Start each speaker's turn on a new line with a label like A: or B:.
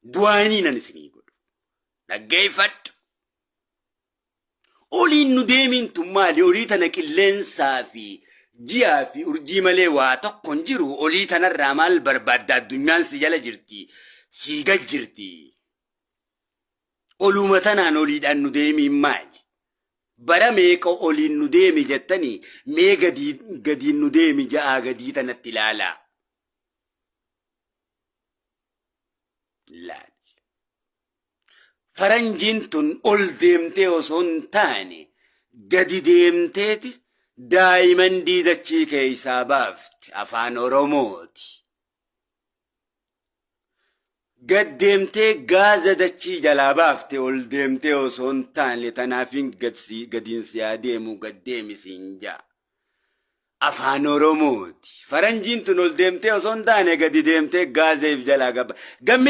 A: du'anii nan isinii godhu. Dhaggeeffadhu. Oliin nu deemintu maali? Olii tana qilleensaa fi ji'aa fi urjii malee waa tokko hin jiru. Olii tanarraa maal barbaadda? Addunyaan si jala jirti. Si gad jirti. Oluma tanaan oliidhaan nu deemiin maali? Bara meeqa oliin nu deemi jettanii mee gadiin nu deemi ja'aa gadii tanatti ilaalaa. Laal. Faranjiin tun ol deemtee osoo hin taane gadi deemteeti daa'iman diidachii keessaa baafte afaan Oromooti. Gad deemtee gaaza dachii jalaa baafte ol deemtee osoo hin taane tanaafin gadiin si adeemu gad deemisiin jaa. Afaan Oromooti. Faranjiin tun ol deemtee osoo hin taane gadi deemtee gaazeef jalaa gabba.